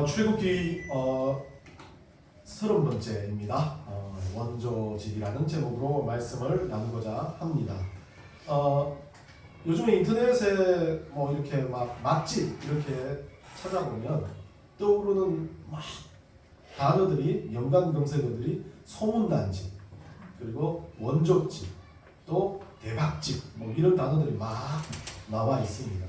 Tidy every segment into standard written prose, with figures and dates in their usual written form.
출애굽기 30번째입니다. 원조질이라는 제목으로 말씀을 나누고자 합니다. 요즘에 인터넷에 뭐 이렇게 막 맛집 이렇게 찾아보면 떠오르는 막 단어들이, 연관 검색어들이 소문난집, 그리고 원조집, 또 대박집, 뭐 이런 단어들이 막 나와 있습니다.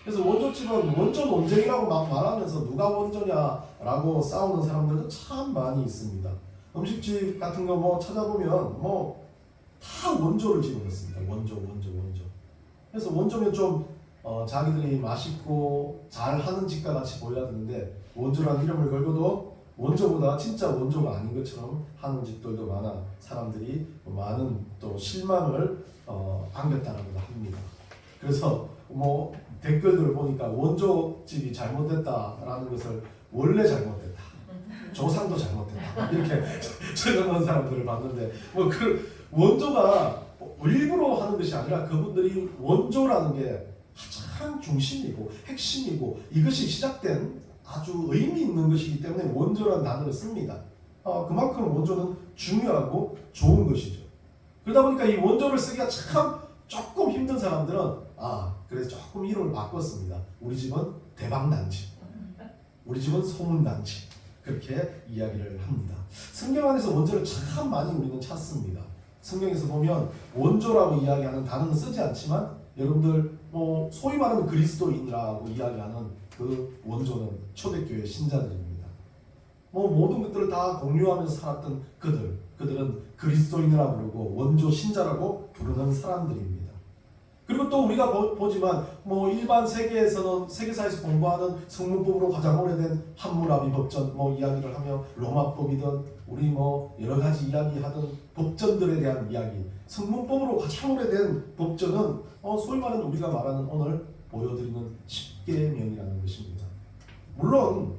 그래서 원조집은 원조 논쟁이라고 막 말하면서 누가 원조냐라고 싸우는 사람들도 참 많이 있습니다. 음식집 같은 거 뭐 찾아보면 뭐 다 원조를 집어넣습니다. 원조. 그래서 원조면 좀 자기들이 맛있고 잘하는 집과 같이 보여야 되는데 원조라는 이름을 걸고도 원조보다 진짜 원조가 아닌 것처럼 하는 집들도 많아 사람들이 많은 또 실망을 안겼다라고 합니다. 그래서 뭐 댓글들을 보니까 원조집이 잘못됐다라는 것을 원래 잘못됐다, 조상도 잘못됐다 이렇게 적어놓은 사람들을 봤는데 뭐 그 원조가 일부러 하는 것이 아니라 그분들이 원조라는 게 가장 중심이고 핵심이고 이것이 시작된 아주 의미 있는 것이기 때문에 원조라는 단어를 씁니다. 그만큼 원조는 중요하고 좋은 것이죠. 그러다 보니까 이 원조를 쓰기가 참 조금 힘든 사람들은 그래서 조금 이름을 바꿨습니다. 우리 집은 대박난집, 우리 집은 소문난집, 그렇게 이야기를 합니다. 성경 안에서 원조를 참 많이 우리는 찾습니다. 성경에서 보면 원조라고 이야기하는 단어는 쓰지 않지만 여러분들 뭐 소위 말하는 그리스도인이라고 이야기하는 그 원조는 초대교회 신자들입니다. 뭐 모든 것들을 다 공유하면서 살았던 그들은 그리스도인이라고 부르고 원조 신자라고 부르는 사람들입니다. 그리고 또 우리가 보지만 뭐 일반 세계사에서 공부하는 성문법으로 가장 오래된 함무라비 법전 뭐 이야기를 하며 로마법이든 우리 뭐 여러 가지 이야기하던 법전들에 대한 이야기, 성문법으로 가장 오래된 법전은 소위 말하는 우리가 말하는 오늘 보여드리는 십계명이라는 것입니다. 물론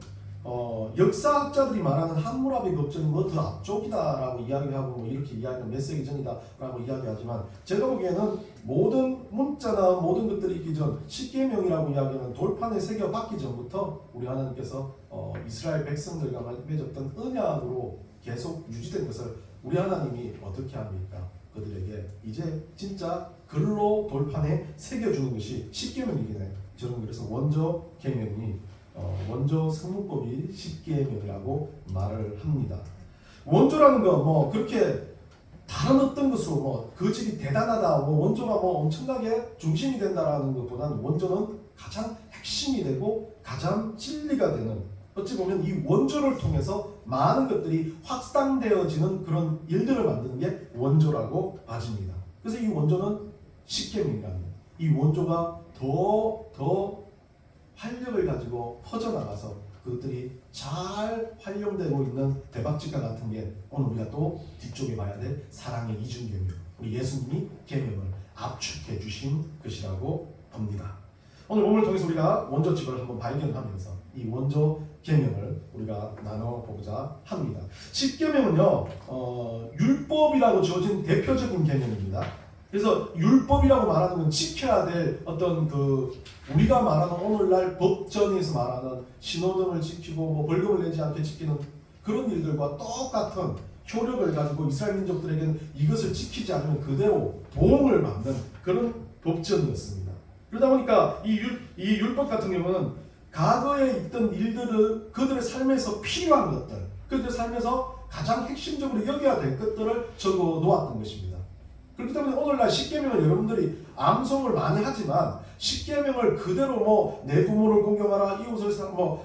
역사학자들이 말하는 함무라비 법전이 뭐 더 앞쪽이다라고 이야기하고 뭐 이렇게 이야기하면 몇 세기 전이다라고 이야기하지만 제가 보기에는 모든 문자나 모든 것들이 있기 전 십계명이라고 이야기하는 돌판에 새겨 박기 전부터 우리 하나님께서 이스라엘 백성들과 맺었던 언약으로 계속 유지된 것을 우리 하나님이 어떻게 합니까? 그들에게 이제 진짜 글로 돌판에 새겨주는 것이 십계명이긴 해요. 저는 그래서 원조 계명이 원조 성문법이 십계명이라고 말을 합니다. 원조라는 거 뭐 그렇게 다른 어떤 것으로 뭐 그 집이 대단하다, 뭐 원조가 뭐 엄청나게 중심이 된다라는 것보다는 원조는 가장 핵심이 되고 가장 진리가 되는, 어찌 보면 이 원조를 통해서 많은 것들이 확산되어지는 그런 일들을 만드는 게 원조라고 봐집니다. 그래서 이 원조는 십계명이라는 이 원조가 더 활력을 가지고 퍼져나가서 그것들이 잘 활용되고 있는 대박집과 같은 게 오늘 우리가 또 뒤쪽에 봐야 될 사랑의 이중계명, 우리 예수님이 계명을 압축해 주신 것이라고 봅니다. 오늘 본문을 통해서 우리가 원조집을 한번 발견하면서 이 원조 계명을 우리가 나눠보고자 합니다. 십계명은요 율법이라고 지어진 대표적인 계명입니다. 그래서 율법이라고 말하는 건 지켜야 될 어떤 우리가 말하는 오늘날 법전에서 말하는 신호등을 지키고 뭐 벌금을 내지 않게 지키는 그런 일들과 똑같은 효력을 가지고 이스라엘 민족들에게는 이것을 지키지 않으면 그대로 도움을 받는 그런 법전이었습니다. 그러다 보니까 이 율법 같은 경우는 과거에 있던 일들을 그들의 삶에서 필요한 것들, 그들의 삶에서 가장 핵심적으로 여겨야 될 것들을 적어 놓았던 것입니다. 그렇기 때문에 오늘날 십계명을 여러분들이 암송을 많이 하지만 십계명을 그대로 뭐 내 부모를 공경하라, 이웃을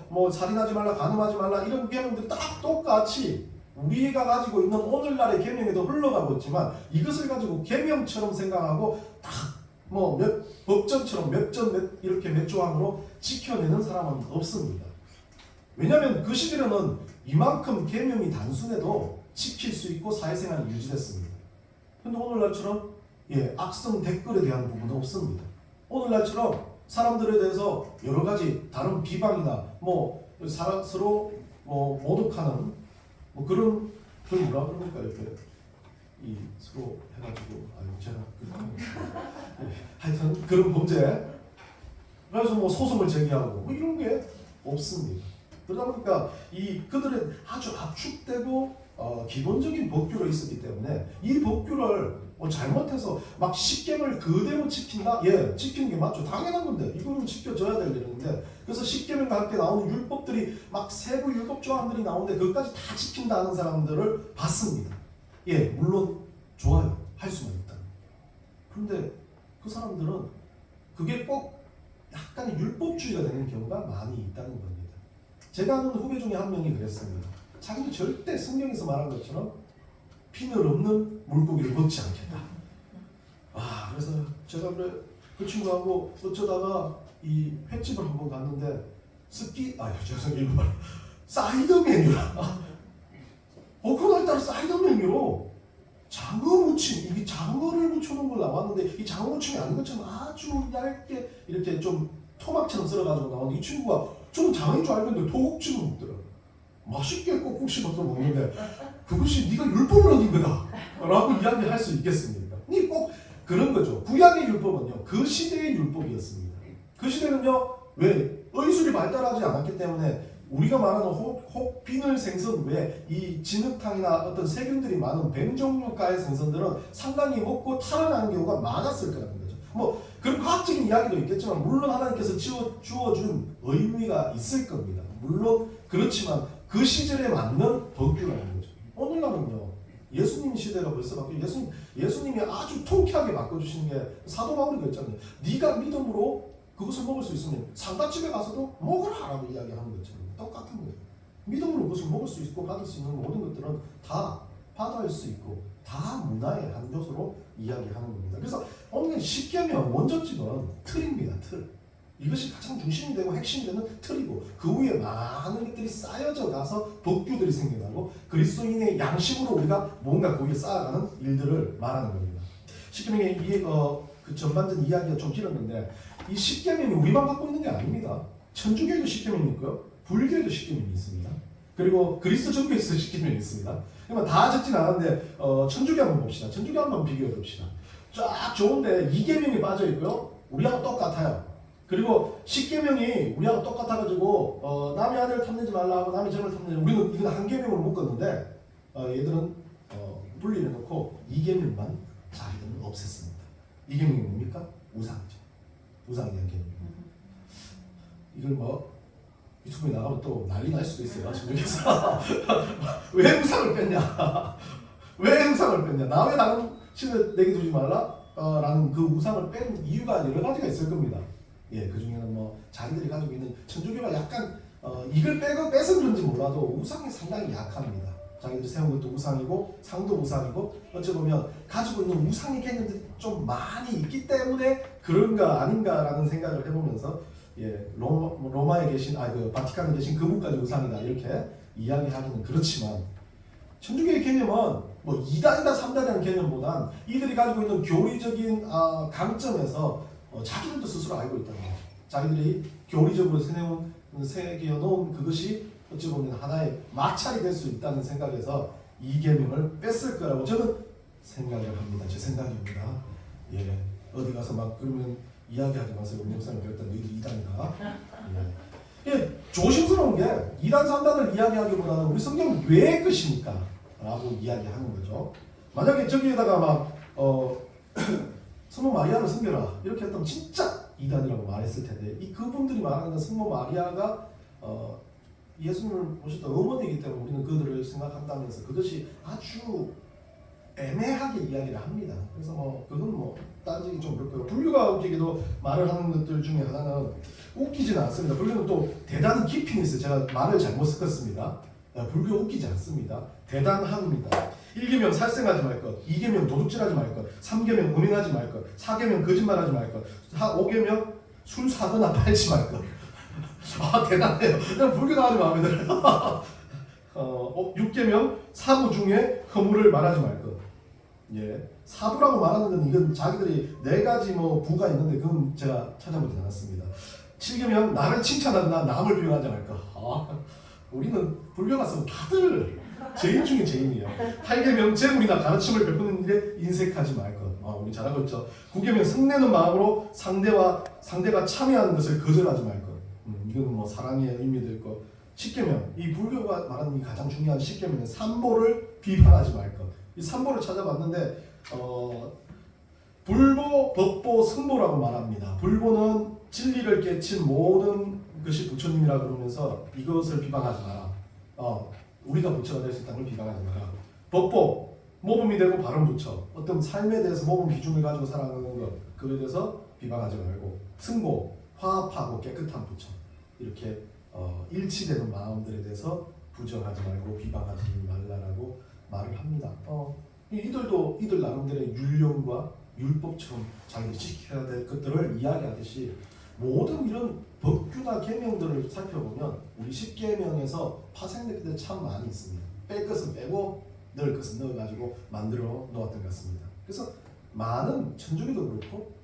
뭐 살인하지 말라, 간음하지 말라 이런 계명들이 딱 똑같이 우리가 가지고 있는 오늘날의 계명에도 흘러가고 있지만 이것을 가지고 계명처럼 생각하고 딱 뭐 법전처럼 이렇게 몇 조항으로 지켜내는 사람은 없습니다. 왜냐하면 그 시대로는 이만큼 계명이 단순해도 지킬 수 있고 사회생활이 유지됐습니다. 근데 오늘날처럼 악성 댓글에 대한 부분은 없습니다. 오늘날처럼 사람들에 대해서 여러 가지 다른 비방이나 뭐 서로 모독하는 뭐 그런 뭐라 그럽니까 이렇게 서로 해가지고 제가 하여튼 그런 범죄, 그래서 뭐 소송을 제기하고 뭐 이런 게 없습니다. 그러다 보니까 이 그들은 아주 압축되고 기본적인 법규로 있었기 때문에 이 법규를 잘못해서 막 십계명을 그대로 지킨다? 예, 지키는 게 맞죠. 당연한 건데 이거는 지켜져야 될 일인데 그래서 십계명과 함께 나오는 율법들이 막 세부 율법 조항들이 나오는데 그것까지 다 지킨다 하는 사람들을 봤습니다. 예, 물론 좋아요. 할 수만 있다. 그런데 그 사람들은 그게 꼭 약간의 율법주의가 되는 경우가 많이 있다는 겁니다. 제가 아는 후배 중에 한 명이 그랬습니다. 자기는 절대 성경에서 말한 것처럼 비늘 없는 물고기를 먹지 않겠다. 그래서 제가 그 친구하고 어쩌다가 이 횟집을 한번 갔는데 죄송해요. 사이드 메뉴라. 그날따라 사이드 메뉴로 장어 무침, 이게 장어를 묻혀놓은 걸 나왔는데 이 장어 무침이 아닌 것처럼 아주 얇게 이렇게 좀 토막처럼 썰어가지고 나왔는데 이 친구가 좀 장어인 줄 알겠는데 토국찜을 먹더라고요. 맛있게 꼭꼭 씹어서 먹는데 그것이 네가 율법을 어긴 거다 라고 이야기할 수 있겠습니까? 이 꼭 그런 거죠. 구약의 율법은요 그 시대의 율법이었습니다. 그 시대는요 왜? 의술이 발달하지 않았기 때문에 우리가 말하는 비늘 생선 외에 이 진흙탕이나 어떤 세균들이 많은 뱀 종류가의 생선들은 상당히 먹고 탈환하는 경우가 많았을 거라는 거죠. 뭐 그런 과학적인 이야기도 있겠지만 물론 하나님께서 주어준 의미가 있을 겁니다. 물론 그렇지만 그 시절에 맞는 법규라는 거죠. 오늘날은요 예수님 시대가 벌써 바뀌고 예수님이 아주 통쾌하게 바꿔주시는 게 사도 바울이 그랬잖아요. 네가 믿음으로 그것을 먹을 수 있으면 상가집에 가서도 먹으라 라고 이야기하는 것처럼 똑같은 거예요. 믿음으로 그것을 먹을 수 있고 받을 수 있는 모든 것들은 다 받아할 수 있고 다 문화의 한 요소로 이야기하는 겁니다. 그래서 오늘 십계명 원조집은 틀입니다. 틀. 이것이 가장 중심이 되고 핵심이 되는 틀이고 그 위에 많은 것들이 쌓여져 가서 법규들이 생겨나고 그리스도인의 양심으로 우리가 뭔가 거기에 쌓아가는 일들을 말하는 겁니다. 십계명의 그 전반전 이야기가 좀 길었는데 이 십계명이 우리만 갖고 있는 게 아닙니다. 천주교에도 십계명이 있고요. 불교에도 십계명이 있습니다. 그리고 그리스도 종교에서도 십계명이 있습니다. 그러면 다 적진 않았는데 천주교 한번 봅시다. 천주교 한번 비교해 봅시다. 쫙 좋은데 이계명이 빠져 있고요. 우리하고 똑같아요. 그리고 십계명이 우리하고 똑같아가지고 남의 아내를 탐내지 말라고 남의 전을 탐내지 우리는 이건 한 계명으로 묶었는데 얘들은 분리해 놓고 이계명만 자기들은 없앴습니다. 이계명이 뭡니까? 우상이죠. 우상에 대한 개념입니다. 이걸 뭐 유튜브에 나가면 또 난리 날 수도 있어요. 저쪽에서 왜 우상을 뺐냐? 왜 우상을 뺐냐? 나 왜 다른 신을 내게 두지 말라? 라는 그 우상을 뺀 이유가 여러 가지가 있을 겁니다. 예, 그 중에는 뭐 자기들이 가지고 있는 천주교가 약간 이걸 빼서 그런지 몰라도 우상이 상당히 약합니다. 자기들이 세운 것도 우상이고 상도 우상이고 어찌 보면 가지고 있는 우상의 개념들이 좀 많이 있기 때문에 그런가 아닌가라는 생각을 해보면서 예, 로마에 계신 그 바티칸에 계신 그분까지 우상이다 이렇게 이야기하기는 그렇지만 천주교의 개념은 뭐 2단이다 3단이라는 개념보단 이들이 가지고 있는 교리적인 강점에서 자기들도 스스로 알고 있다는 거예요. 자기들이 교리적으로 새겨놓은 그것이 어찌 보면 하나의 마찰이 될 수 있다는 생각에서 이 계명을 뺐을 거라고 저는 생각을 합니다. 제 생각입니다. 예, 어디 가서 막 그러면 이야기하지 마세요. 우리 목사님 그랬다 너희들 2단이다. 예, 조심스러운 게 2단 3단을 이야기하기보다는 우리 성경은 왜 끝입니까? 라고 이야기하는 거죠. 만약에 저기에다가 막 성모 마리아를 섬겨라 이렇게 했다면 진짜 2단이라고 말했을 텐데 이 그분들이 말하는 성모 마리아가 예수님을 모셨던 어머니이기 때문에 우리는 그들을 생각한다면서 그것이 아주 애매하게 이야기를 합니다. 그래서 뭐 그건 뭐 따지기 좀 그렇고요. 불교가 웃기게도 말을 하는 것들 중에 하나는 웃기지는 않습니다. 불교는 또 대단한 깊이는 있어요. 제가 말을 잘못 섞었습니다. 불교 웃기지 않습니다. 대단합니다. 1계명 살생하지 말 것, 2계명 도둑질하지 말 것, 3계명 음행하지 말 것, 4계명 거짓말하지 말 것, 5계명 술 사거나 팔지 말 것. 대단해요. 그냥 불교도 아주 마음에 들어요. 6계명 사부 중에 허물을 말하지 말 것. 예, 사부라고 말하는 건 이건 자기들이 4가지 뭐 부가 있는데 그건 제가 찾아보지 않았습니다. 7계명 나를 칭찬하거나 남을 비난하지 말 것. 우리는 불교 갔으면 다들 죄인 중에 죄인이에요. 8계명 재물이나 가르침을 베푸는 일에 인색하지 말 것. 우리 잘하고 있죠. 9계명 성내는 마음으로 상대가 참여하는 것을 거절하지 말 것. 이거는 뭐 사랑의 의미도 있고 십계명, 이 불교가 말하는 이 가장 중요한 십계명은 삼보를 비방하지 말 것. 이 삼보를 찾아봤는데 불보, 법보, 승보라고 말합니다. 불보는 진리를 깨친 모든 것이 부처님이라 그러면서 이것을 비방하지 마라. 우리가 부처가 될 수 있다는 걸 비방하지 마라. 법보, 모범이 되고 바른 부처, 어떤 삶에 대해서 모범 기준을 가지고 살아가는 것, 그에 대해서 비방하지 말고, 승보, 화합하고 깨끗한 부처, 이렇게 일치되는 마음들에 대해서 부정하지 말고 비방하지 말라라고 말을 합니다. 이들도 이들 나름대로의 율령과 율법처럼 자기들이 지켜야 될 것들을 이야기하듯이 모든 이런 법규나 계명들을 살펴보면 우리 십계명에서 파생된 것들이 참 많이 있습니다. 뺄 것은 빼고 넣을 것은 넣어가지고 만들어 놓았던 것 같습니다. 그래서 많은 천주교도 그렇고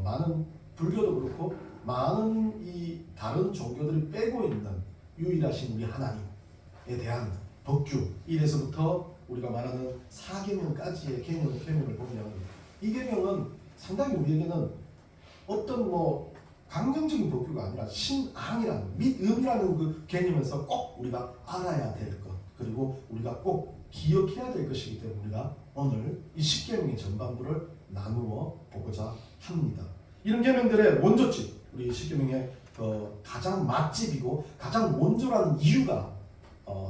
많은 불교도 그렇고 많은 이 다른 종교들이 빼고 있는 유일하신 우리 하나님에 대한 법규, 이래서부터 우리가 말하는 사계명까지의 계명을 보면 이 계명은 상당히 우리에게는 어떤 강정적인 법규가 아니라 신앙이라는 믿음이라는 그 개념에서 꼭 우리가 알아야 될 것, 그리고 우리가 꼭 기억해야 될 것이기 때문에 우리가 오늘 이 십계명의 전반부를 나누어 보고자 합니다. 이런 계명들의 원조집, 우리 십계명의 가장 맛집이고 가장 원조라는 이유가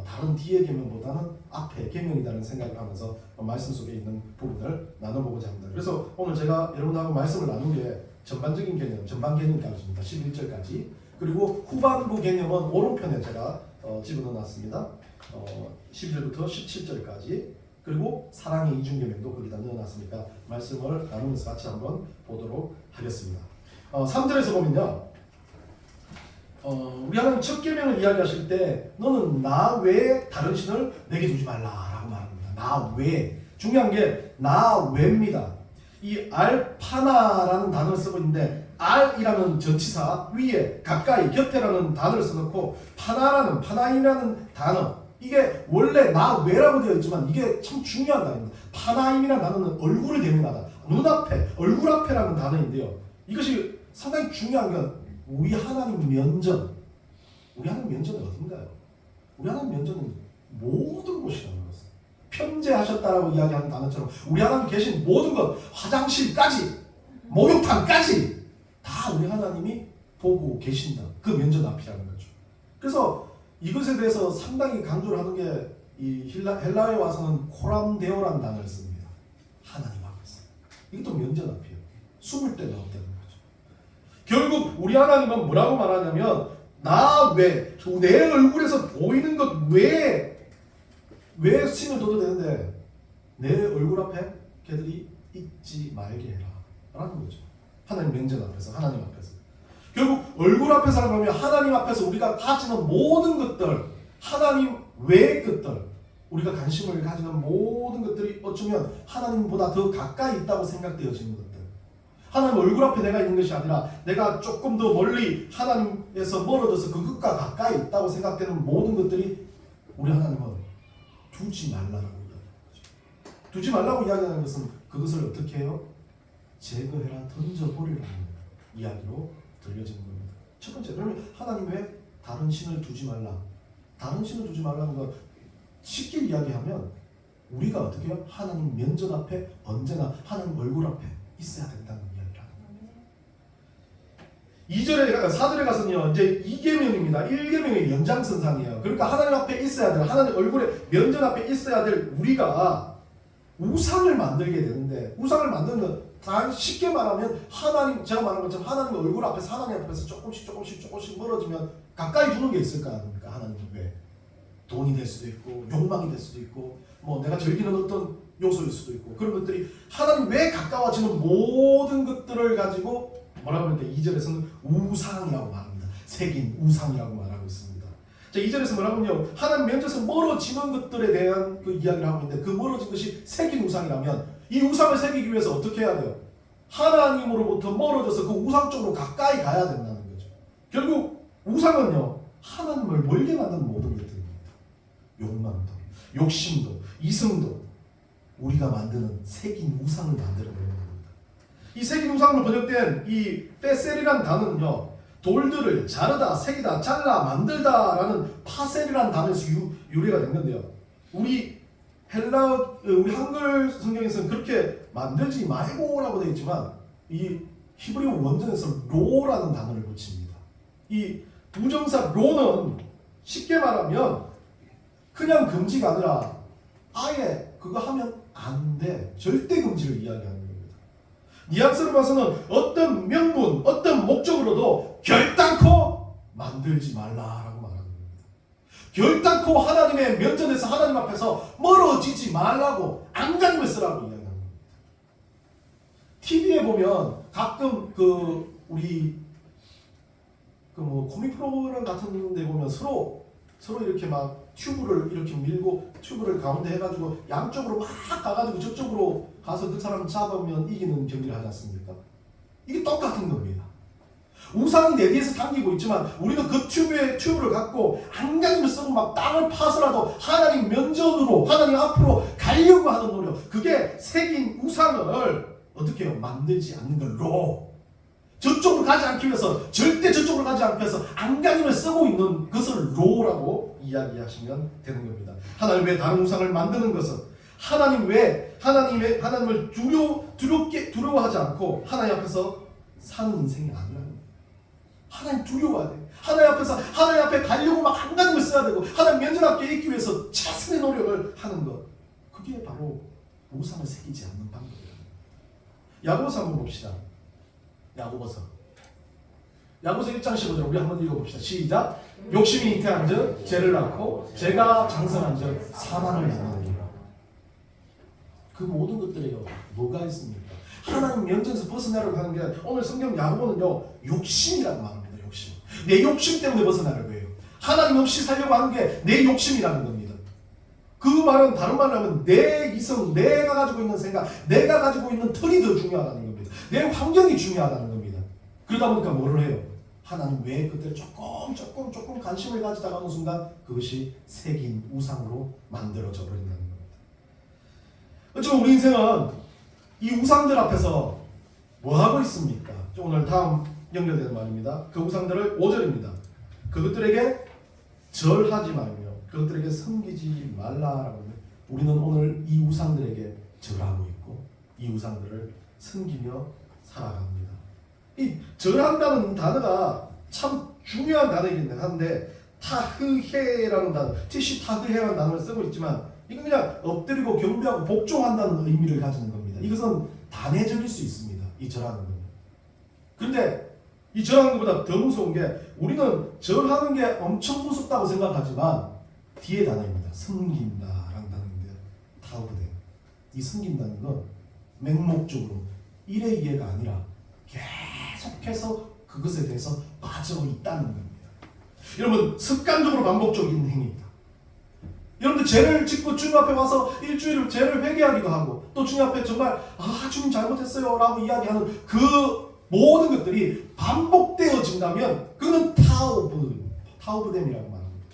다른 뒤의 계명보다는 앞의 계명이라는 생각을 하면서 말씀 속에 있는 부분을 나눠보고자 합니다. 그래서 오늘 제가 여러분하고 말씀을 나눈 게 전반적인 개념, 전반 개념까지입니다. 11절까지. 그리고 후반부 개념은 오른편에 제가 집어넣어놨습니다. 11절부터 17절까지. 그리고 사랑의 이중계명도 거기다 넣어놨으니까 말씀을 나누면서 같이 한번 보도록 하겠습니다. 3절에서 보면요, 우리 하나님 첫 계명을 이야기하실 때 너는 나 외에 다른 신을 내게 두지 말라라고 말합니다. 나 외에. 중요한 게 나 외입니다. 이 알파나라는 단어를 쓰고 있는데 알이라는 전치사 위에 가까이 곁에라는 단어를 써놓고 파나이라는 단어, 이게 원래 나 외라고 되어 있지만 이게 참 중요한 단어입니다. 파나임이라는 단어는 얼굴을 대명하다, 눈앞에, 얼굴 앞에라는 단어인데요. 이것이 상당히 중요한 건 우리 하나님 면전. 우리 하나님 면전은 어딘가요? 우리 하나님 면전은 모든 곳이라는 것을 편재하셨다라고 이야기하는 단어처럼 우리 하나님 계신 모든 것, 화장실까지, 목욕탕까지 다 우리 하나님이 보고 계신다. 그 면전 앞이라는 거죠. 그래서 이것에 대해서 상당히 강조를 하는 게 이 헬라어에 와서는 코람데오라는 단어를 씁니다. 하나님 앞에서. 이것도 면전 앞이에요. 숨을 때가 없다는 거죠. 결국 우리 하나님은 뭐라고 말하냐면 나 외, 내 얼굴에서 보이는 것 외에 왜 신을 둬도 되는데 내 얼굴 앞에 걔들이 있지 말게 해라 라는 거죠. 하나님 면전 앞에서, 하나님 앞에서. 결국 얼굴 앞에서 하면 하나님 앞에서 우리가 가지는 모든 것들, 하나님 외의 것들, 우리가 관심을 가지는 모든 것들이 어쩌면 하나님보다 더 가까이 있다고 생각되어지는 것들, 하나님 얼굴 앞에 내가 있는 것이 아니라 내가 조금 더 멀리 하나님에서 멀어져서 그것과 가까이 있다고 생각되는 모든 것들이 우리 하나님은 두지 말라고 이야기하는 거죠. 두지 말라고 이야기하는 것은 그것을 어떻게 해요? 제거해라, 던져버리라는 이야기로 들려지는 겁니다. 첫 번째, 그러면 하나님 왜 다른 신을 두지 말라? 다른 신을 두지 말라는 건 쉽게 이야기하면 우리가 어떻게 해요? 하나님 면전 앞에 언제나 하나님 얼굴 앞에 있어야 된다는 이야기를 하는 겁니다. 2절에, 4절에 가서는요, 이제 2계명입니다. 1계명의 연장선상이에요. 그러니까 하나님 앞에 있어야 될, 하나님 얼굴에 면전 앞에 있어야 될 우리가 우상을 만들게 되는데, 우상을 만드는 건 쉽게 말하면 하나님, 제가 말한 것처럼 하나님 얼굴 앞에서, 하나님 앞에서 조금씩 멀어지면 가까이 두는 게 있을 거 아닙니까? 하나님 왜? 돈이 될 수도 있고 욕망이 될 수도 있고 내가 즐기는 어떤 요소일 수도 있고, 그런 것들이 하나님 왜 가까워지는 모든 것들을 가지고 뭐라고 하는데 2절에서는 우상이라고 말합니다. 새긴 우상이라고 말하고 있습니다. 자, 2절에서 뭐라고 하냐면 하나님 면전에서 멀어지는 것들에 대한 그 이야기를 하고 있는데, 그 멀어진 것이 새긴 우상이라면 이 우상을 새기기 위해서 어떻게 해야 돼요? 하나님으로부터 멀어져서 그 우상 쪽으로 가까이 가야 된다는 거죠. 결국 우상은요, 하나님을 멀게 만드는 모든 것들입니다. 욕망도, 욕심도, 이성도 우리가 만드는 새긴 우상을 만들어내는 겁니다. 이 새긴 우상으로 번역된 이 베셀이라는 단어는요, 돌들을 자르다, 새기다, 잘라, 만들다라는 파셀이라는 단어에서 유래가 된 건데요. 우리 한글 성경에서는 그렇게 만들지 말고라고 되어 있지만 이 히브리어 원전에서 로라는 단어를 붙입니다. 이 부정사 로는 쉽게 말하면 그냥 금지가 아니라 아예 그거 하면 안 돼. 절대 금지를 이야기하는 겁니다. 뉘앙스로 봐서는 어떤 명분, 어떤 목적으로도 결단코 만들지 말라라고 말하는 겁니다. 결단코 하나님의 면전에서 하나님 앞에서 멀어지지 말라고 안간힘을 쓰라고 이야기하는 겁니다. TV에 보면 가끔 우리 코믹 프로그램 같은 데 보면 서로 이렇게 막 튜브를 이렇게 밀고 튜브를 가운데 해가지고 양쪽으로 막 가가지고 저쪽으로 가서 그 사람을 잡으면 이기는 경기를 하지 않습니까? 이게 똑같은 겁니다. 우상이 내 뒤에서 당기고 있지만 우리는 그 튜브를 갖고 안간힘을 쓰고 막 땅을 파서라도 하나님 면전으로 하나님 앞으로 가려고 하는 노력, 그게 새긴 우상을 어떻게 해요? 만들지 않는 걸로 저쪽으로 가지 않기 위해서, 절대 저쪽으로 가지 않기 위해서 안간힘을 쓰고 있는 것을 로라고 이야기하시면 되는 겁니다. 하나님 외에 다른 우상을 만드는 것은 하나님 외에 하나님을 두려워하지 않고 하나님 앞에서 사는 인생이 아니라는 거예요. 하나님 두려워야 돼. 하나님 앞에서 하나님 앞에 가려고 막 안간힘을 써야 되고 하나님 면전 앞에 있기 위해서 최선의 노력을 하는 것, 그게 바로 우상을 새기지 않는 방법이에요. 야고보서 한번 봅시다. 야고보서 1장 15절 우리 한번 읽어봅시다. 시작. 욕심이 잉태한즉 죄를 낳고 죄가 장성한즉 사망을 낳느니라. 그 모든 것들에요 뭐가 있습니까? 하나님 면전에서 벗어나려고 하는 게, 오늘 성경 야고보는요 욕심이라고 말합니다. 욕심. 내 욕심 때문에 벗어나려고 해요. 하나님 없이 살려고 하는 게 내 욕심이라는 겁니다. 그 말은 다른 말로 하면 내 이성, 내가 가지고 있는 생각, 내가 가지고 있는 틀이 더 중요하다는 겁니다. 내 환경이 중요하다는 겁니다. 그러다 보니까 뭐를 해요? 하나님 외의 것들에 조금 관심을 가지다가 어느 순간 그것이 새긴 우상으로 만들어져 버린다는 겁니다. 어쩌면 우리 인생은 이 우상들 앞에서 뭐 하고 있습니까? 오늘 다음 연결되는 말입니다. 그 우상들을 5절입니다. 그것들에게 절하지 말며 그것들에게 섬기지 말라라고 합니다. 우리는 오늘 이 우상들에게 절하고 있고 이 우상들을 섬기며 살아갑니다. 이 절한다는 단어가 참 중요한 단어이긴 한데 타흐헤라는 단어, 티시타흐헤라는 단어를 쓰고 있지만 이건 그냥 엎드리고 경배하고 복종한다는 의미를 가지는 겁니다. 이것은 단회적일 수 있습니다. 이 절하는 건. 그런데 이 절하는 것보다 더 무서운 게, 우리는 절하는 게 엄청 무섭다고 생각하지만 뒤에 단어입니다. 섬긴다라는 단어인데 타우브데. 이 섬긴다는 건 맹목적으로 일의 이해가 아니라 계속해서 그것에 대해서 빠져 있다는 겁니다. 여러분, 습관적으로 반복적인 행위입니다. 여러분들 죄를 짓고 주님 앞에 와서 일주일을 죄를 회개하기도 하고 또 주님 앞에 정말 주님 잘못했어요 라고 이야기하는 그 모든 것들이 반복되어진다면 그건 타우브뎀이라고 말합니다.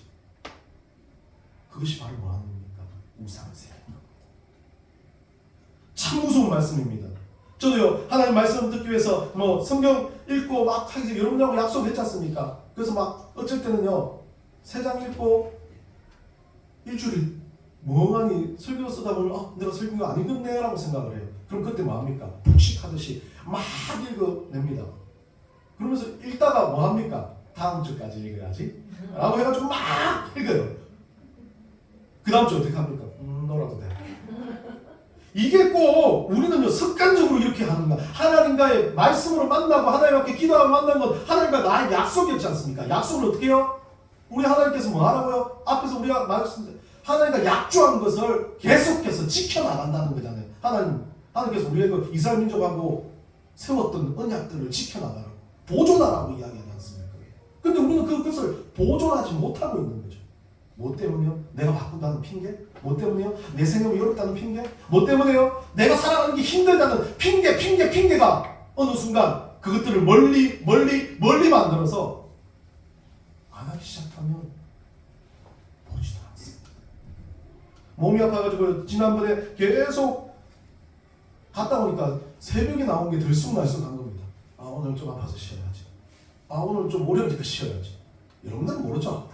그것이 바로 뭐하는 겁니까? 우상을 세우는 겁니다. 참 무서운 말씀입니다. 저도요, 하나님 말씀 듣기 위해서 성경 읽고 막 하기 전에 여러분들하고 약속했지 않습니까? 그래서 막 어쩔 때는요 3장 읽고 일주일 멍하니 설교 쓰다 보면 내가 설교가 안 읽었네 라고 생각을 해요. 그럼 그때 뭐합니까? 폭식하듯이 막 읽어냅니다. 그러면서 읽다가 뭐합니까? 다음 주까지 읽어야지 라고 해가지고 막 읽어요. 그 다음 주 어떻게 합니까? 놀아도 돼. 이게 꼭 우리는요 습관적으로 이렇게 하는 거야. 하나님과의 말씀으로 만나고 하나님 앞에 기도하고 만난 건 하나님과 나의 약속이었지 않습니까? 약속을 어떻게 해요? 우리 하나님께서 뭐 하라고요? 앞에서 우리가 하나님과 약조한 것을 계속해서 지켜나간다는 거잖아요. 하나님께서 우리의 이스라엘 민족하고 세웠던 언약들을 지켜나가라고, 보존하라고 이야기하지 않습니까? 근데 우리는 그것을 보존하지 못하고 있는 거죠. 뭐 때문에요? 내가 바꾼다는 핑계? 뭐 때문에요? 내 생각이 어렵다는 핑계? 뭐 때문에요? 내가 살아가는 게 힘들다는 핑계가 어느 순간 그것들을 멀리 만들어서 안 하기 시작하면 보지도 않습니다. 몸이 아파가지고 지난번에 계속 갔다 오니까 새벽에 나온 게 들쑥날쑥한 겁니다. 오늘 좀 아파서 쉬어야지. 오늘 좀 어려우니까 쉬어야지. 여러분들은 모르죠.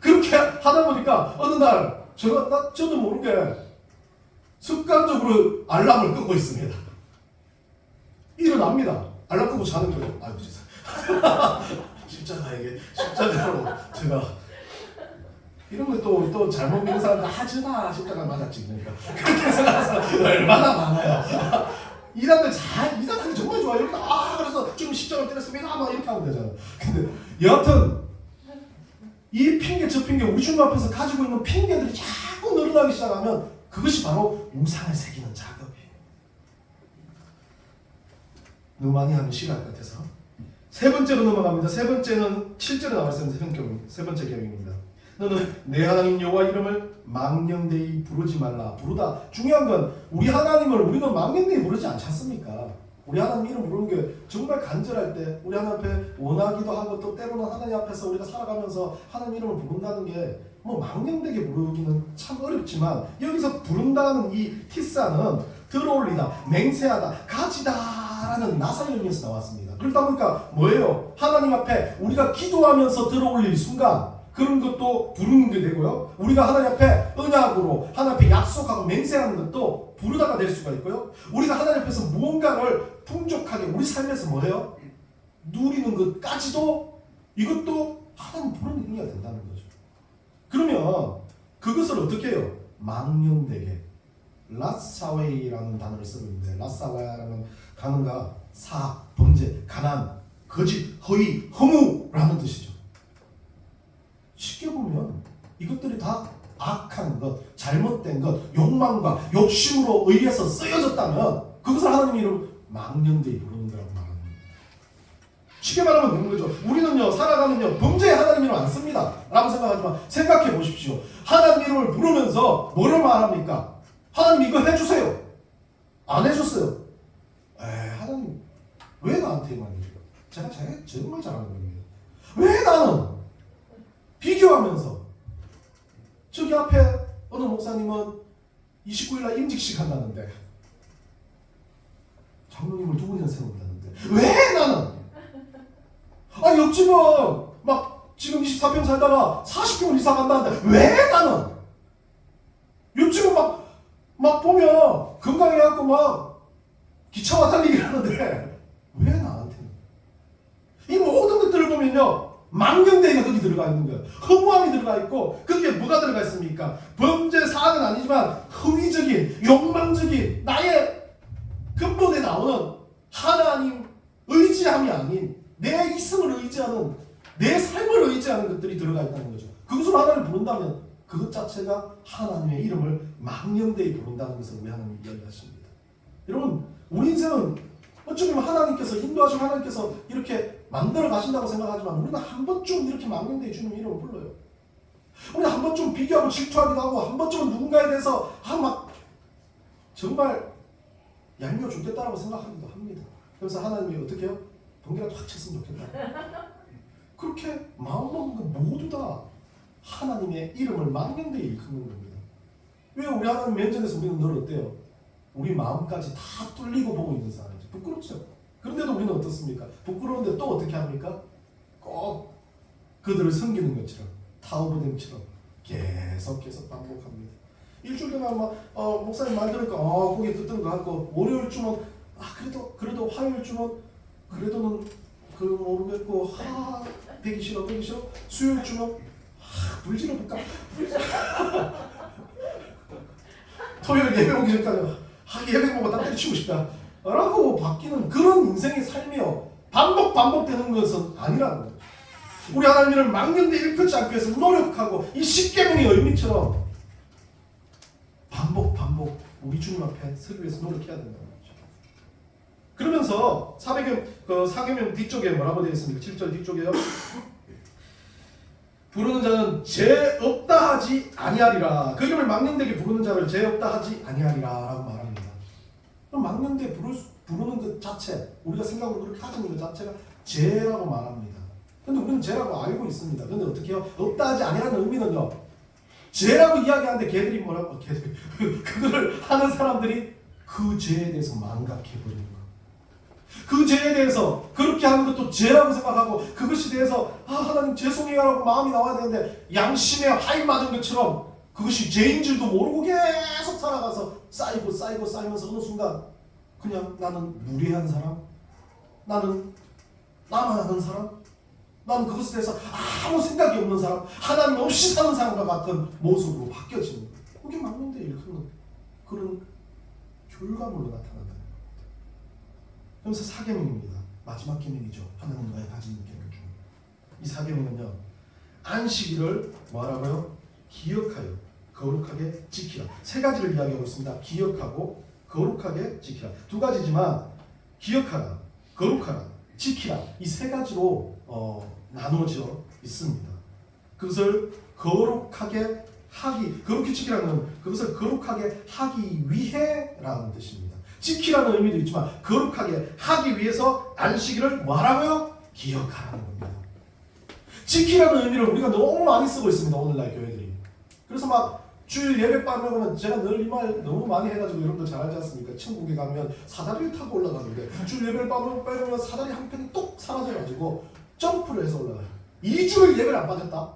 그렇게 하다 보니까 어느 날 저도 모르게 습관적으로 알람을 끄고 있습니다. 일어납니다. 알람 끄고 자는 거예요. 아이고 십자가로 제가 이런 거 또 잘못 믿는 사람들 하지마 십자가 맞았지. 그러니까 그렇게 생각하는 사람 얼마나 많아요. 이단들이 정말 좋아요. 그래서 지금 십자가를 때렸습니다. 막 이렇게 하면 되잖아. 근데 여하튼 이 핑계 저 핑계 우리 주님 앞에서 가지고 있는 핑계들이 자꾸 늘어나기 시작하면 그것이 바로 우상을 새기는 작업이에요. 너무 많이 하면 싫어할 것 같아서 세 번째로 넘어갑니다. 세 번째는 7절에 나와 있는 세 번째 계명입니다. 너는 내 하나님 여호와 이름을 망령되이 부르지 말라. 부르다. 중요한 건 우리 하나님을 우리는 망령되이 부르지 않지 않습니까? 우리 하나님 이름 부르는 게 정말 간절할 때 우리 하나님 앞에 원하기도 하고 또 때로는 하나님 앞에서 우리가 살아가면서 하나님 이름을 부른다는 게 뭐 망령되게 부르기는 참 어렵지만 여기서 부른다는 이 티사는 들어올리다, 맹세하다, 가지다라는 나사의 의미에서 나왔습니다. 그러다 보니까 뭐예요? 하나님 앞에 우리가 기도하면서 들어올릴 순간 그런 것도 부르는 게 되고요. 우리가 하나님 앞에 언약으로 하나님 앞에 약속하고 맹세하는 것도 부르다가 될 수가 있고요. 우리가 하나님 앞에서 무언가를 풍족하게 우리 삶에서 뭐예요? 누리는 것까지도 이것도 하나님 부르는 의미가 된다는 거죠. 그러면 그것을 어떻게 해요? 망령되게 라사웨이라는 단어를 쓰고 있는데 라사웨이라는 단어가 사악, 범죄, 가난, 거짓, 허위, 허무라는 뜻이죠. 쉽게 보면 이것들이 다 악한 것, 잘못된 것, 욕망과 욕심으로 의해서 쓰여졌다면 그것을 하나님 이름 망령되이 부르는 거라고 말합니다. 쉽게 말하면 그런 거죠. 우리는요 살아가면요 범죄에 하나님 이름 안 씁니다 라고 생각하지만 생각해 보십시오. 하나님 이름을 부르면서 뭐를 말합니까? 하나님 이거 해주세요. 안 해줬어요. 하나님 왜 나한테만 이래요? 제가 정말 잘하는 겁니다. 왜 나는 비교하면서 저기 앞에 어느 목사님은 29일날 임직식 한다는데 장로님을 2분이나 세운다는데 왜 나는 옆집은 막 지금 24평 살다가 40평을 이사 간다는데 왜 나는 옆집은 막 보면 건강해갖고 막 기차와 달리기를 하는데 왜 나한테는 이 모든 것들을 보면요 망령되이가 거기 들어가 있는 거예요. 허무함이 들어가 있고 거기에 뭐가 들어가 있습니까? 범죄 사악은 아니지만 허위적인 욕망적인 나의 근본에 나오는 하나님 의지함이 아닌 내 있음을 의지하는 내 삶을 의지하는 것들이 들어가 있다는 거죠. 그것으로 하나님을 부른다면 그것 자체가 하나님의 이름을 망령되이 부른다는 것을 우리 하나님이 이야기하십니다. 여러분 우리 인생은 어쩌면 하나님께서 인도하시고 하나님께서 이렇게 만들어 가신다고 생각하지만 우리는 한 번쯤 이렇게 망령되이 주님 이름을 불러요. 우리는 한 번쯤 비교하고 질투하기도 하고 한 번쯤은 누군가에 대해서 막 정말 얄미워 죽겠다라고 생각하기도 합니다. 그래서 하나님이 어떻게 해요? 번개라도 확 쳤으면 좋겠다. 그렇게 마음먹은 거 모두 다 하나님의 이름을 망령되이 일컫는 겁니다. 왜 우리 하나님 면전에서 우리는 늘 어때요? 우리 마음까지 다 뚫리고 보고 있는 사람이죠. 부끄럽죠. 그런데도 우리는 어떻습니까? 부끄러운데 또 어떻게 합니까? 꼭 그들을 섬기는 것처럼 타오르dem처럼 계속 반복합니다. 일주일 동안 목사님 말 들으니까 거기에 듣던 거 같고 월요일쯤은 그래도 화요일쯤은 그래도는 모르겠고 되기 싫어 수요일쯤은 불질러볼까 토요일 예배 오기 전까지 예배 보고 딱 때려치고 싶다 라고 바뀌는 그런 인생의 삶이요 반복되는 것은 아니라는 거예요. 우리 하나님을 망령되이 일컫지 않기 위해서 노력하고 이 십계명의 의미처럼 반복 우리 주님 앞에 서기 위해서 노력해야 된다는 거죠. 그러면서 사계명 뒤쪽에 뭐라고 되어 있습니까? 7절 뒤쪽에요. 부르는 자는 죄 없다 하지 아니하리라. 그 이름을 망령되게 부르는 자를 죄 없다 하지 아니하리라 라고 말합니다. 그럼 망령되게 부르는 것 자체 우리가 생각으로 그렇게 하는 것 자체가 죄라고 말합니다. 근데 우리는 죄라고 알고 있습니다. 근데 어떻게 해요? 없다 하지 아니라는 의미는요 죄라고 이야기하는데 걔들이 뭐라고 그거를 하는 사람들이 그 죄에 대해서 망각해버리는 거. 그 죄에 대해서 그렇게 하는 것도 죄라고 생각하고 그것이 대해서 하나님 죄송해요라고 마음이 나와야 되는데 양심에 하인 맞은 것처럼 그것이 죄인 줄도 모르고 계속 살아가서 쌓이면서 어느 순간 그냥 나는 무례한 사람, 나는 나만 아는 사람, 나는 그것에 대해서 아무 생각이 없는 사람, 하나님 없이 사는 사람과 같은 모습으로 바뀌어지는 거예요. 그게 맞는데 일컫는 그런 결과물로 나타난다는 겁니다. 그래서 사계명입니다. 마지막 계명이죠. 하나님과의 가진 계명 중. 이 사계명은요, 안식일을 뭐라고요? 기억하여 거룩하게 지키라. 세 가지를 이야기하고 있습니다. 기억하고 거룩하게 지키라. 두 가지지만 기억하라, 거룩하라, 지키라 이 세 가지로 나누어져 있습니다. 그것을 거룩하게 하기, 거룩히 지키라는 그것을 거룩하게 하기 위해라는 뜻입니다. 지키라는 의미도 있지만 거룩하게 하기 위해서 안식일을 뭐라고요? 기억하라는 겁니다. 지키라는 의미를 우리가 너무 많이 쓰고 있습니다. 오늘날 교회들이. 그래서 막 주일 예배밤에 오면 제가 늘 이 말 너무 많이 해가지고 여러분들 잘 알지 않습니까? 천국에 가면 사다리를 타고 올라가는데 주일 예배밤에 빼면 사다리 한 편이 뚝 사라져가지고 점프를 해서 올라가요. 2주를 예배를 안 빠졌다?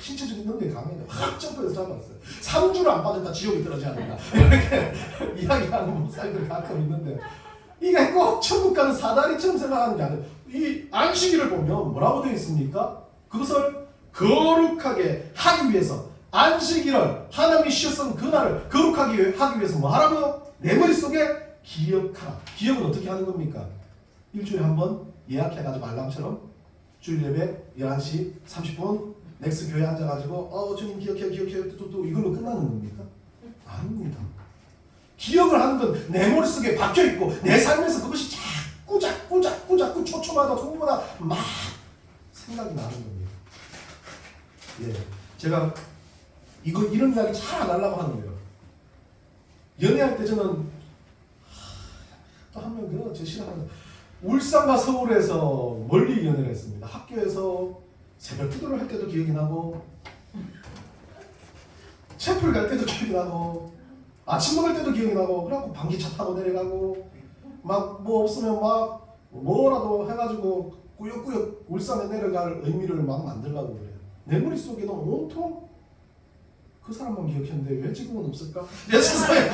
신체적인 능력이 강해요. 확 점프해서 잡았어요. 3주를 안 빠졌다 지옥에 떨어져야 된다. 이렇게 이야기하는 목사님들 가끔 있는데 이게 꼭 천국 가는 사다리처럼 생각하는 게 아니에요. 이 안식일을 보면 뭐라고 되어 있습니까? 그것을 거룩하게 하기 위해서 안식일을 하나님이 쉬었던 그날을 거룩하게 하기 위해서 뭐 하라고요? 내 머릿속에 기억하라. 기억은 어떻게 하는 겁니까? 일주일에 한 번 예약해가지고 알람처럼 주일 예배 11시 30분 넥스 교회 앉아가지고 주님 기억해요 또 이걸로 끝나는 겁니까? 아닙니다. 기억을 하는 건 내 머릿속에 박혀있고 내 삶에서 그것이 자꾸 초초마다 소마다 막 생각이 나는 겁니다. 예, 제가 이런 이야기 잘 안 하려고 하는 거예요. 연애할 때 저는 또 한 명 제 싫어하는 울산과 서울에서 멀리 연애를 했습니다. 학교에서 새벽 기도를 할 때도 기억이 나고 채플 갈 때도 기억이 나고 아침 먹을 때도 기억이 나고 그래갖고 방기차 타고 내려가고 막 뭐 없으면 막 뭐라도 해가지고 꾸역꾸역 울산에 내려갈 의미를 막 만들려고 그래요. 내 머릿속에는 온통 그 사람만 기억했는데 왜 지금은 없을까? 죄송해요.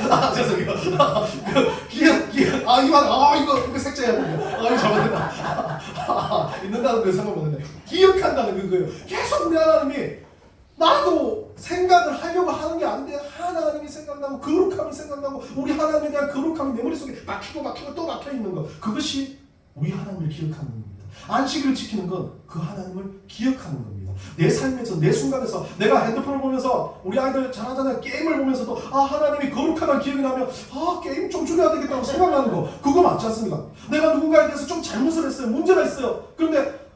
기억. 이거 색채해야 돼요. 이거 잘못했다. 있는다는 걸 생각 못했네. 기억한다는 그거예요. 계속 우리 하나님이 나도 생각을 하려고 하는 게 아닌데 하나님이 생각나고 거룩함이 생각나고 우리 하나님에 대한 거룩함이 내 머릿속에 막히고 또 막혀있는 거. 그것이 우리 하나님을 기억하는 겁니다. 안식일을 지키는 건 그 하나님을 기억하는 겁니다. 내 삶에서 내 순간에서 내가 핸드폰을 보면서 우리 아이들 잘하잖아요. 게임을 보면서도 하나님이 거룩하다는 기억이 나면 게임 좀 줄여야 되겠다고 생각나는 거 그거 맞지 않습니까? 내가 누군가에 대해서 좀 잘못을 했어요. 문제가 있어요. 그런데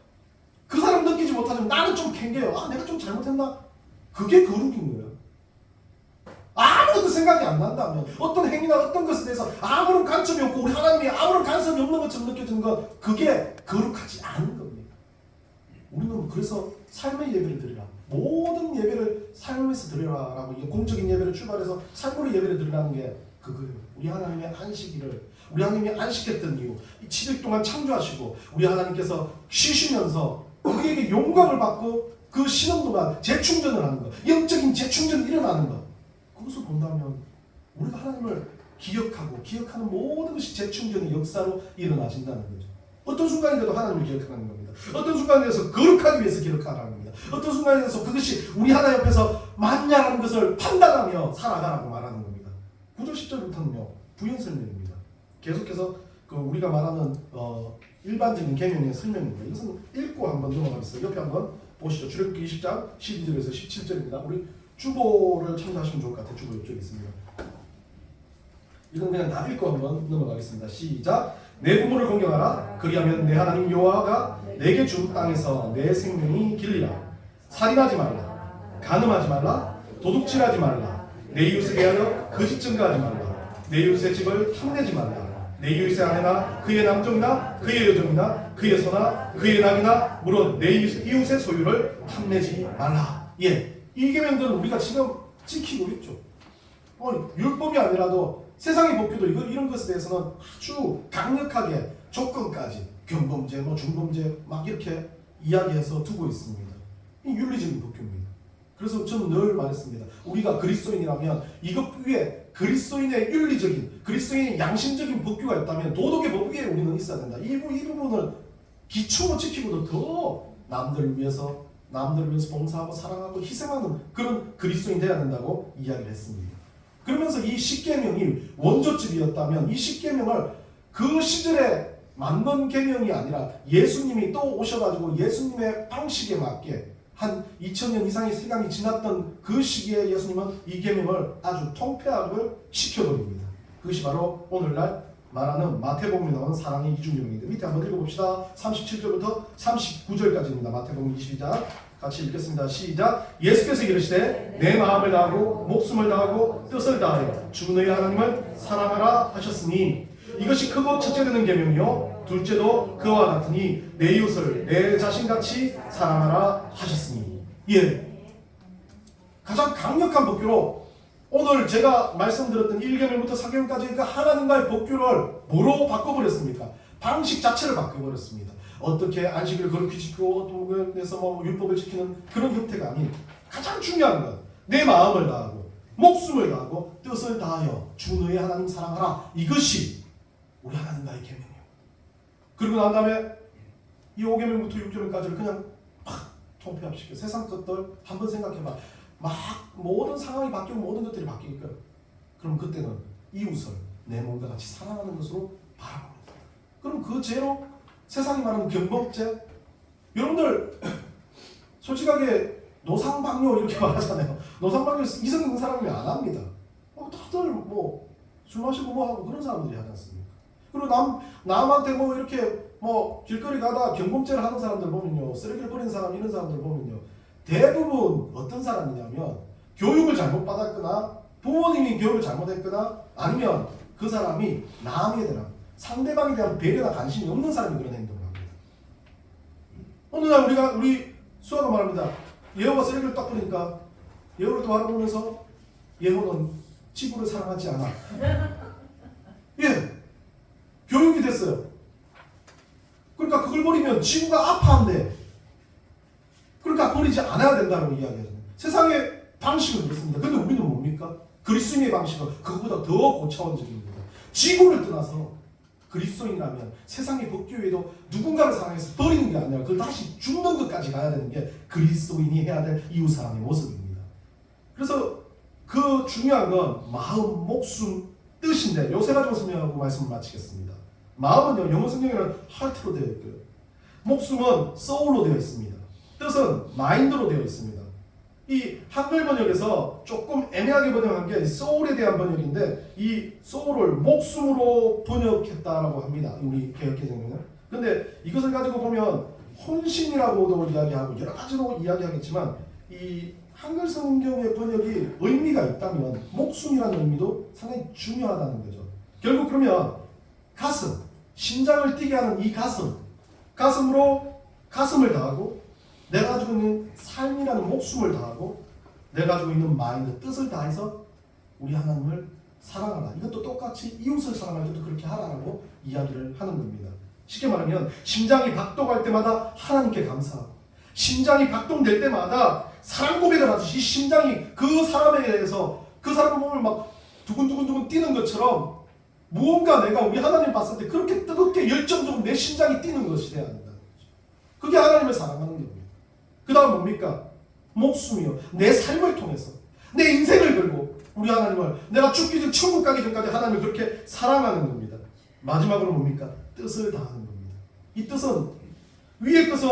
그 사람 느끼지 못하지만 나는 좀 캥겨요. 내가 좀 잘못했나? 그게 거룩인 거예요. 아무것도 생각이 안 난다면 어떤 행위나 어떤 것에 대해서 아무런 간첩이 없고 우리 하나님이 아무런 간섭이 없는 것처럼 느껴지는 건 그게 거룩하지 않은 겁니다. 우리는 그래서 삶의 예배를 드리라. 모든 예배를 삶에서 드리라라고 공적인 예배를 출발해서 삶으로 예배를 드리라는 게 그거예요. 우리 하나님의 안식일을 우리 하나님이 안식했던 이유 7일 동안 창조하시고 우리 하나님께서 쉬시면서 우리에게 영광을 받고 그 쉬는 동안 재충전을 하는 것 영적인 재충전이 일어나는 것 그것을 본다면 우리가 하나님을 기억하는 모든 것이 재충전의 역사로 일어나진다는 거죠. 어떤 순간인데도 하나님을 기억하는 겁니다. 어떤 순간에서 거룩하기 위해서 기억하라는 겁니다. 어떤 순간에서 그것이 우리 하나님 옆에서 맞냐라는 것을 판단하며 살아가라고 말하는 겁니다. 9절 10절부터는요 부연 설명입니다. 계속해서 우리가 말하는 일반적인 계명의 설명입니다. 이것은 읽고 한번 넘어가겠습니다. 옆에 한번 보시죠. 출애굽기 20장 12절에서 17절입니다. 우리 주보를 참조하시면 좋을 것 같아요. 주보 이쪽에 있습니다. 이건 그냥 다 읽고 한번 넘어가겠습니다. 시작. 내 부모를 공경하라. 그리하면 내 하나님 여호와가 내게 준 땅에서 내 생명이 길리라. 살인하지 말라. 간음하지 말라. 도둑질하지 말라. 내 이웃에 대하여 거짓 증거하지 말라. 내 이웃의 집을 탐내지 말라. 내 이웃의 아내나 그의 남종이나 그의 여종이나 그의 소나 그의 낙이나 물론 내 이웃의 소유를 탐내지 말라. 이 계명들은 우리가 지금 지키고 있죠. 율법이 아니라도 세상의 법규도 이런 것에 대해서는 아주 강력하게 조건까지 경범죄, 중범죄 막 이렇게 이야기해서 두고 있습니다. 이 윤리적인 법규입니다. 그래서 저는 늘 말했습니다. 우리가 그리스도인이라면 이것 위에 그리스도인의 윤리적인, 그리스도인의 양심적인 법규가 있다면 도덕의 법규에 우리는 있어야 된다. 이 부분을 기초로 지키고도 더 남들을 위해서 봉사하고 사랑하고 희생하는 그런 그리스도인 되어야 된다고 이야기를 했습니다. 그러면서 이 십계명이 원조집이었다면 이 십계명을 그 시절에 만든 계명이 아니라 예수님이 또 오셔가지고 예수님의 방식에 맞게 한 2000년 이상의 시간이 지났던 그 시기에 예수님은 이 계명을 아주 통폐합을 시켜버립니다. 그것이 바로 오늘날 말하는 마태복음에 나오는 사랑의 이중계명인데 밑에 한번 읽어봅시다. 37절부터 39절까지입니다. 마태복음 22장 같이 읽겠습니다. 시작. 예수께서 이르시되 내 마음을 다하고 목숨을 다하고 뜻을 다하여 주 너희 하나님을 사랑하라 하셨으니 이것이 크고 첫째 되는 계명이요 둘째도 그와 같으니 내 이웃을 내 자신같이 사랑하라 하셨으니. 예, 가장 강력한 법규로 오늘 제가 말씀드렸던 1계명부터 4계명까지 그 하나님과의 법규를 뭐로 바꿔버렸습니까? 방식 자체를 바꿔버렸습니다. 어떻게 안식을 그렇게 지키고 어떤 것에서 율법을 지키는 그런 형태가 아닌 가장 중요한 건 내 마음을 다하고 목숨을 다하고 뜻을 다하여 주 너의 하나님 사랑하라. 이것이 우리 하나님과의 계명이에요. 그리고 난 다음에 이 5계명부터 6계명까지를 그냥 팍 통폐합시켜. 세상 것들 한번 생각해봐. 막 모든 상황이 바뀌고 모든 것들이 바뀌니까 그럼 그때는 이웃을 내 몸과 같이 사랑하는 것으로 바라봅니다. 그럼 그 죄로 세상이 말하는 경범죄, 여러분들 솔직하게 노상방뇨 이렇게 말하잖아요. 노상방뇨 이성 있는 사람이 안 합니다. 다들 술 마시고 하고 그런 사람들이 하지 않습니까? 그리고 남한테 이렇게 길거리 가다 경범죄를 하는 사람들 보면요, 쓰레기를 버리는 사람 이런 사람들 보면요, 대부분 어떤 사람이냐면 교육을 잘못 받았거나 부모님이 교육을 잘못했거나 아니면 그 사람이 남에 대한 상대방에 대한 배려나 관심이 없는 사람이 그런 행동을 합니다. 어느 날 우리 수아가 말합니다. 예호가 쓰레기를 딱 버리니까 예호를 또 바라보면서 예호는 지구를 사랑하지 않아. 예, 교육이 됐어요. 그러니까 그걸 버리면 지구가 아파한대. 그러니까 버리지 않아야 된다고 이야기하잖아요. 세상의 방식은 그렇습니다. 근데 우리는 뭡니까? 그리스도인의 방식은 그것보다 더 고차원적입니다. 지구를 떠나서 그리스도인이라면 세상의 법규 외에도 누군가를 사랑해서 버리는 게 아니라 그걸 다시 죽는 것까지 가야 되는 게 그리스도인이 해야 될 이웃사랑의 모습입니다. 그래서 그 중요한 건 마음, 목숨, 뜻인데 요 세 가지만 설명하고 말씀을 마치겠습니다. 마음은요, 영어 성경에는 heart로 되어 있고요. 목숨은 soul로 되어 있습니다. 뜻은 mind로 되어 있습니다. 이 한글 번역에서 조금 애매하게 번역한 게 soul에 대한 번역인데 이 soul을 목숨으로 번역했다라고 합니다. 우리 개역개정에는. 근데 이것을 가지고 보면 혼신이라고도 이야기하고 여러 가지로 이야기하겠지만 이 한글 성경의 번역이 의미가 있다면 목숨이라는 의미도 상당히 중요하다는 거죠. 결국 그러면 가슴, 심장을 뛰게 하는 이 가슴으로 가슴을 다하고 내가 가지고 있는 삶이라는 목숨을 다하고 내가 가지고 있는 마인드, 뜻을 다해서 우리 하나님을 사랑하라. 이것도 똑같이 이웃을 사랑할 때도 그렇게 하라라고 이야기를 하는 겁니다. 쉽게 말하면 심장이 박동할 때마다 하나님께 감사하고 심장이 박동될 때마다 사랑 고백을 하듯이 심장이 그 사람에 대해서 그 사람을 보면 막 두근두근 뛰는 것처럼 무언가 내가 우리 하나님 봤을 때 그렇게 뜨겁게 열정적으로 내 심장이 뛰는 것이 돼야 된다는 거죠. 그게 하나님을 사랑하는 겁니다. 그 다음 뭡니까? 목숨이요. 내 삶을 통해서 내 인생을 걸고 우리 하나님을 내가 죽기 전 천국 가기 전까지 하나님을 그렇게 사랑하는 겁니다. 마지막으로 뭡니까? 뜻을 다하는 겁니다. 이 뜻은 위의 뜻은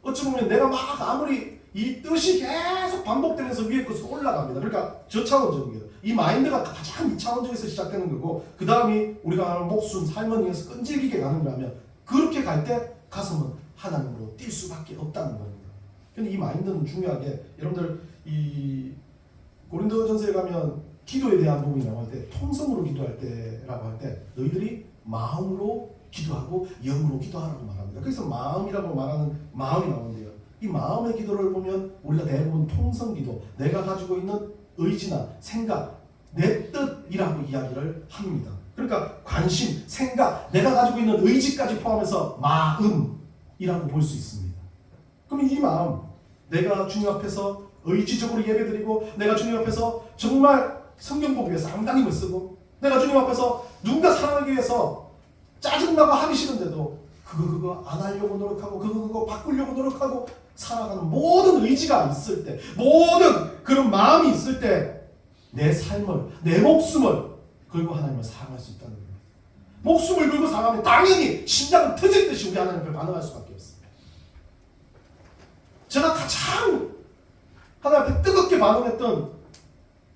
어찌 보면 내가 막 아무리 이 뜻이 계속 반복되면서 위의 뜻으로 올라갑니다. 그러니까 저차원적이에요. 이 마인드가 가장 이차원적에서 시작되는 거고 그 다음이 우리가 하는 목숨, 삶을 위해서 끈질기게 가는 거라면 그렇게 갈 때 가슴은 하나님으로 뛸 수밖에 없다는 겁니다. 근데 이 마인드는 중요하게 여러분들 이 고린도전서에 가면 기도에 대한 부분이 나올 때 통성으로 기도할 때라고 할 때 너희들이 마음으로 기도하고 영으로 기도하라고 말합니다. 그래서 마음이라고 말하는 마음이 나오는데요. 이 마음의 기도를 보면 우리가 대부분 통성 기도, 내가 가지고 있는 의지나 생각, 내 뜻이라고 이야기를 합니다. 그러니까 관심, 생각, 내가 가지고 있는 의지까지 포함해서 마음이라고 볼 수 있습니다. 그럼 이 마음, 내가 주님 앞에서 의지적으로 예배드리고 내가 주님 앞에서 정말 성경 보기 위해서 안간힘을 쓰고 내가 주님 앞에서 누군가 사랑하기 위해서 짜증나고 하기 싫은데도 그거 안 하려고 노력하고 그거 바꾸려고 노력하고 살아가는 모든 의지가 있을 때, 모든 그런 마음이 있을 때 내 삶을, 내 목숨을 걸고 하나님을 사랑할 수 있다는 거예요. 목숨을 걸고 사랑하면 당연히 심장을 터질 듯이 우리 하나님을 반응할 수밖에 없습니다. 제가 가장 하나님 앞에 뜨겁게 반응했던,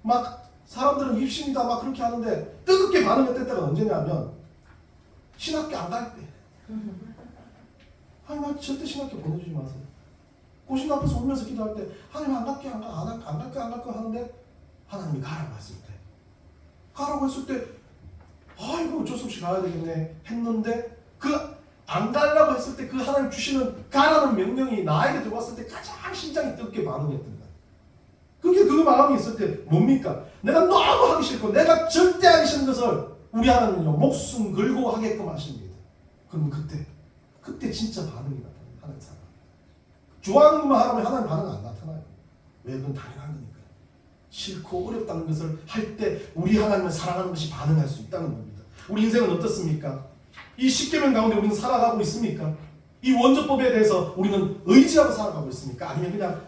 막 사람들은 입신이다 막 그렇게 하는데 뜨겁게 반응했던 때가 언제냐면 신학교 안 갈 때. 하나님 절대 신학교 보내주지 마세요. 고신 앞에서 울면서 기도할 때 하나님 안 갈게 안 갈게 하는데 하나님이 가라고 했을 때, 가라고 했을 때 이거 어쩔 수 없이 가야 되겠네 했는데 그 안 가려고 했을 때 그 하나님 주시는 가라는 명령이 나에게 들어왔을 때 가장 심장이 뜨겁게 반응했던 거야. 그게 그 마음이 있을 때 뭡니까? 내가 너무 하기 싫고 내가 절대 하기 싫은 것을 우리 하나님은요 목숨 걸고 하게끔 하십니다. 그럼 그때 진짜 반응이 나타나요. 하나님 사랑. 좋아하는 것만 하라면 하나님 반응 안 나타나요. 왜? 그건 당연한 거니까. 싫고 어렵다는 것을 할 때 우리 하나님을 사랑하는 것이 반응할 수 있다는 겁니다. 우리 인생은 어떻습니까? 이 십계명 가운데 우리는 살아가고 있습니까? 이 원조법에 대해서 우리는 의지하고 살아가고 있습니까? 아니면 그냥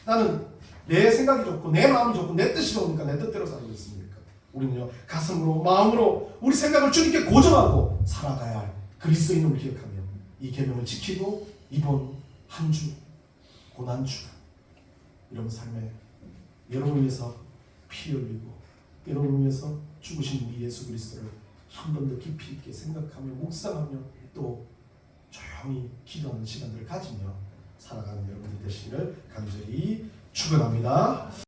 나는 내 생각이 좋고 내 마음이 좋고 내 뜻이 좋으니까 내 뜻대로 살고 있습니까? 우리는요 가슴으로 마음으로 우리 생각을 주님께 고정하고 살아가야 할 그리스도인을 기억하며 이 계명을 지키고 이번 한 주 고난주 이런 삶에 여러분을 위해서 피 흘리고 여러분을 위해서 죽으신 우리 예수 그리스도를 한 번 더 깊이 있게 생각하며 묵상하며 또 조용히 기도하는 시간들을 가지며 살아가는 여러분들 되시기를 간절히 축원합니다.